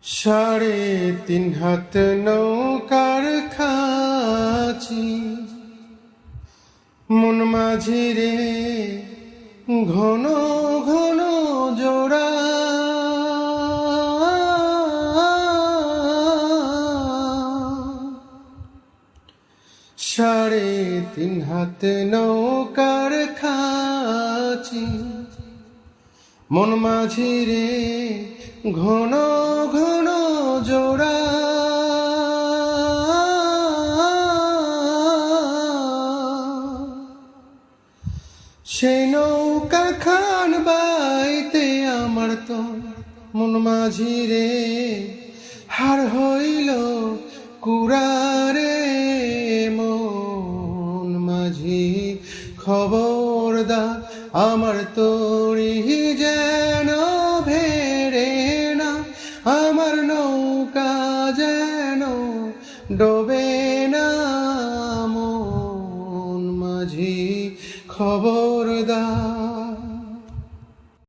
3.5 হাত নৌকার খাঁচি মন মাঝিরে ঘন ঘন জোড়া। 3.5 হাত নৌকার খাঁচি মন মাঝিরে ঘন ঘন জোড়া। সেই নৌকা খান বাইতে আমার তো মন মাঝিরে হার হইল কুরারে। মন মাঝি খবরদার আমার তরি যেন ভেড়ে না, আমার নৌকা যেন ডোবে না। মন মাঝি খবরদার।